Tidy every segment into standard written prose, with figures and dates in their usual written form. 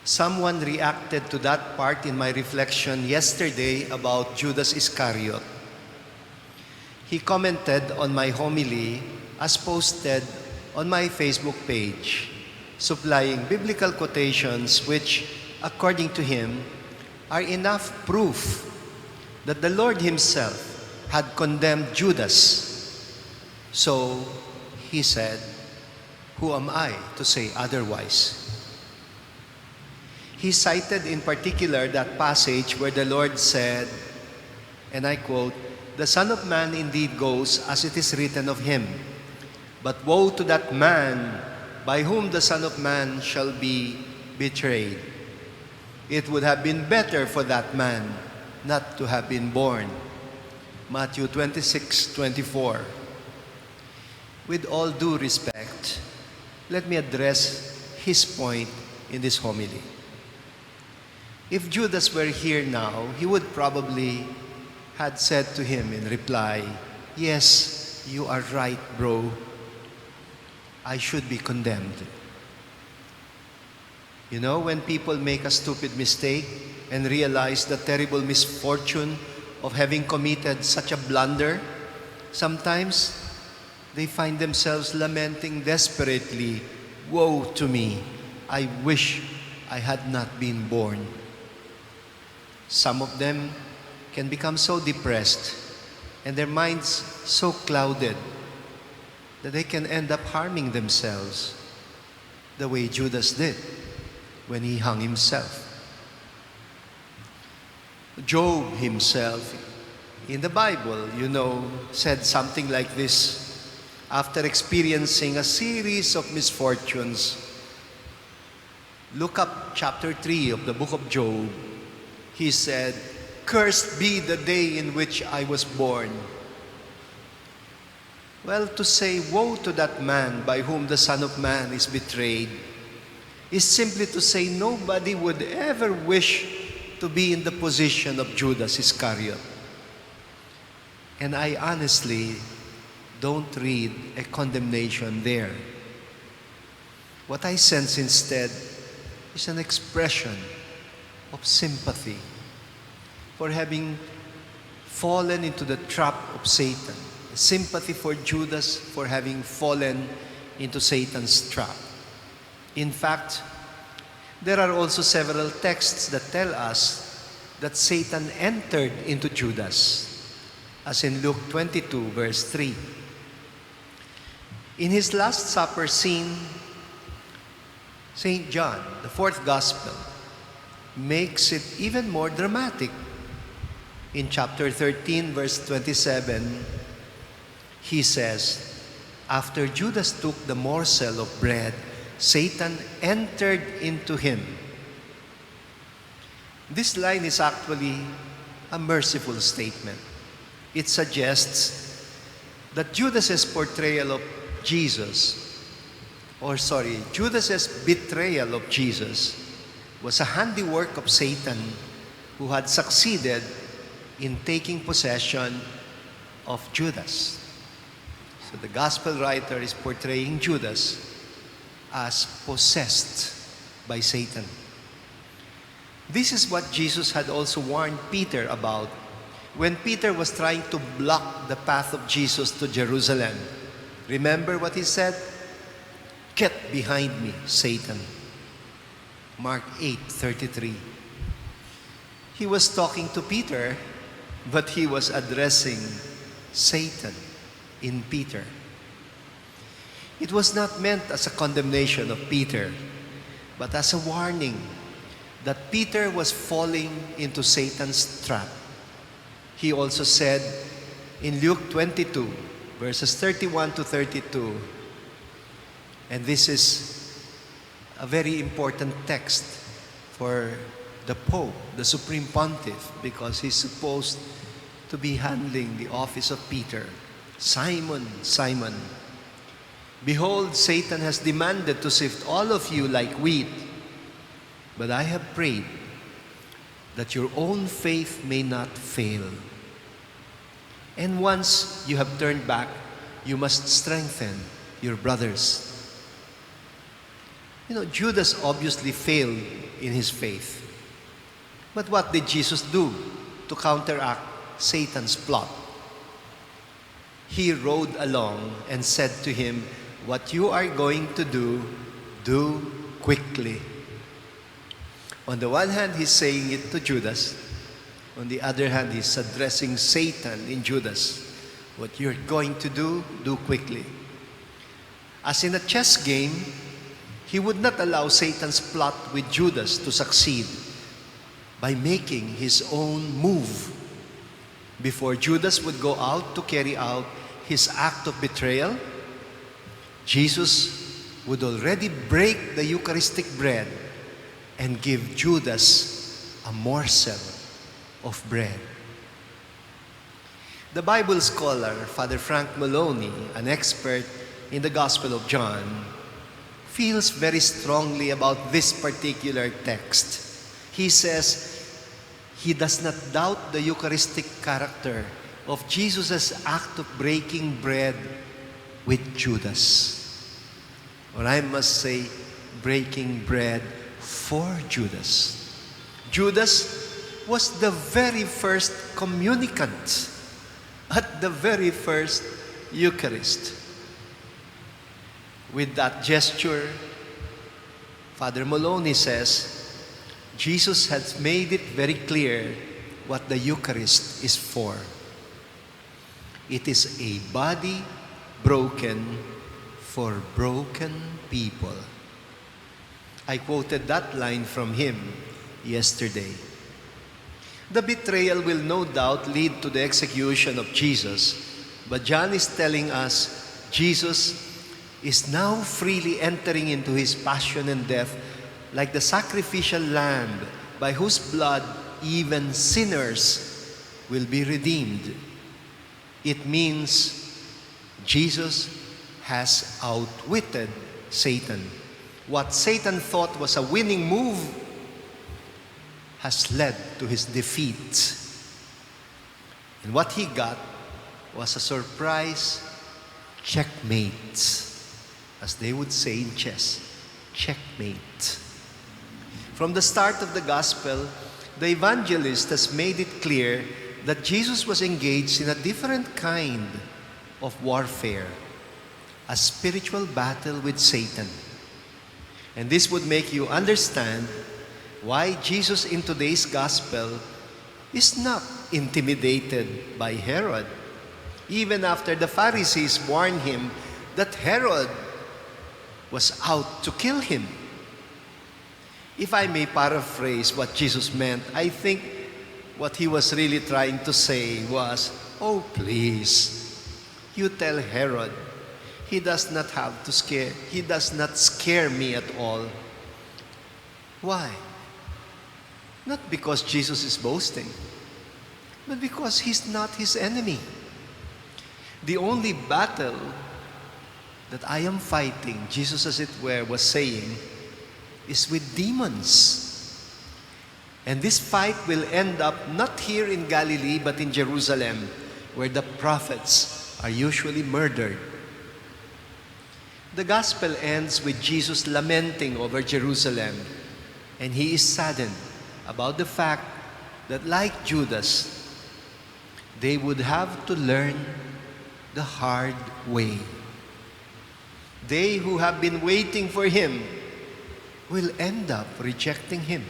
Someone reacted to that part in my reflection yesterday about Judas Iscariot. He commented on my homily as posted on my Facebook page, supplying biblical quotations which, according to him, are enough proof that the Lord himself had condemned Judas. So he said, "Who am I to say otherwise?" He cited in particular that passage where the Lord said, and I quote, "The Son of Man indeed goes as it is written of him, but woe to that man by whom the Son of Man shall be betrayed. It would have been better for that man not to have been born." Matthew 26:24. With all due respect, let me address his point in this homily. If Judas were here now, he would probably had said to him in reply, "Yes, you are right, bro. I should be condemned." You know, when people make a stupid mistake and realize the terrible misfortune of having committed such a blunder, sometimes they find themselves lamenting desperately, "Woe to me, I wish I had not been born." Some of them can become so depressed and their minds so clouded that they can end up harming themselves the way Judas did when he hung himself. Job himself, in the Bible, said something like this after experiencing a series of misfortunes. Look up chapter 3 of the book of Job. He said, "Cursed be the day in which I was born." Well, to say woe to that man by whom the Son of Man is betrayed is simply to say nobody would ever wish to be in the position of Judas Iscariot. And I honestly don't read a condemnation there. What I sense instead is an expression of sympathy for having fallen into the trap of Satan. Sympathy for Judas for having fallen into Satan's trap. In fact, there are also several texts that tell us that Satan entered into Judas, as in Luke 22, verse 3. In his Last Supper scene, St. John, the fourth gospel, makes it even more dramatic. In chapter 13, verse 27, he says, "After Judas took the morsel of bread, Satan entered into him." This line is actually a merciful statement. It suggests that Judas's betrayal of Jesus was a handiwork of Satan who had succeeded in taking possession of Judas. So the gospel writer is portraying Judas as possessed by Satan. This is what Jesus had also warned Peter about when Peter was trying to block the path of Jesus to Jerusalem. Remember what he said? "Get behind me, Satan." Mark 8:33. He was talking to Peter, but he was addressing Satan in Peter. It was not meant as a condemnation of Peter, but as a warning that Peter was falling into Satan's trap. He also said in Luke 22, verses 31 to 32, and this is a very important text for the Pope, the Supreme Pontiff, because he's supposed to be handling the office of Peter. "Simon, Simon, behold, Satan has demanded to sift all of you like wheat, but I have prayed that your own faith may not fail. And once you have turned back, you must strengthen your brothers." Judas obviously failed in his faith. But what did Jesus do to counteract Satan's plot? He rode along and said to him, "What you are going to do quickly." On the one hand, he's saying it to Judas. On the other hand, he's addressing Satan in Judas. What you're going to do quickly. As in a chess game, he would not allow Satan's plot with Judas to succeed by making his own move. Before Judas would go out to carry out his act of betrayal, Jesus would already break the Eucharistic bread and give Judas a morsel of bread. The Bible scholar, Father Frank Maloney, an expert in the Gospel of John, feels very strongly about this particular text. He says he does not doubt the Eucharistic character of Jesus' act of breaking bread with Judas. Or I must say, breaking bread for Judas. Judas was the very first communicant at the very first Eucharist. With that gesture, Father Maloney says, Jesus has made it very clear what the Eucharist is for. It is a body broken for broken people. I quoted that line from him yesterday. The betrayal will no doubt lead to the execution of Jesus, but John is telling us Jesus is now freely entering into his passion and death like the sacrificial lamb by whose blood even sinners will be redeemed. It means Jesus has outwitted Satan. What Satan thought was a winning move has led to his defeat. And what he got was a surprise checkmate, as they would say in chess, checkmate. From the start of the gospel, the evangelist has made it clear that Jesus was engaged in a different kind of warfare, a spiritual battle with Satan. And this would make you understand why Jesus in today's gospel is not intimidated by Herod, even after the Pharisees warned him that Herod was out to kill him. If I may paraphrase what Jesus meant, I think what he was really trying to say was, "Oh, please, you tell Herod he does not scare me at all." Why? Not because Jesus is boasting, but because he's not his enemy. The only battle that I am fighting, Jesus as it were was saying, is with demons. And this fight will end up not here in Galilee, but in Jerusalem, where the prophets are usually murdered. The gospel ends with Jesus lamenting over Jerusalem, and he is saddened about the fact that, like Judas, they would have to learn the hard way. They who have been waiting for him will end up rejecting him.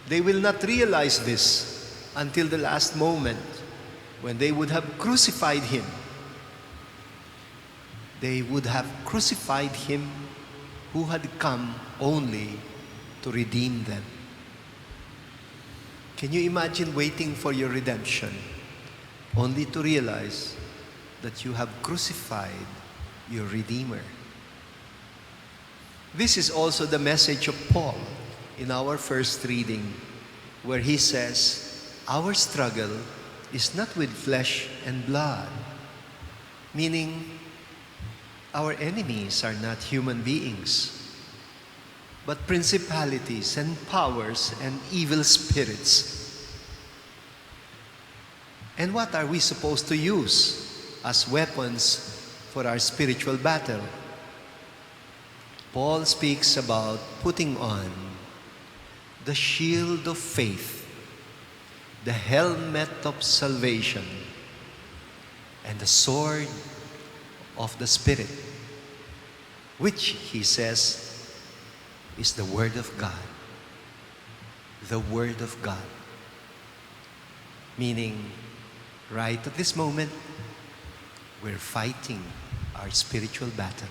They will not realize this until the last moment when they would have crucified him. They would have crucified him who had come only to redeem them. Can you imagine waiting for your redemption only to realize that you have crucified your Redeemer? This is also the message of Paul in our first reading, where he says, "Our struggle is not with flesh and blood," meaning our enemies are not human beings, but principalities and powers and evil spirits. And what are we supposed to use as weapons for our spiritual battle? Paul speaks about putting on the shield of faith, the helmet of salvation, and the sword of the Spirit, which he says is the Word of God. The Word of God. Meaning, right at this moment, we're fighting our spiritual battle.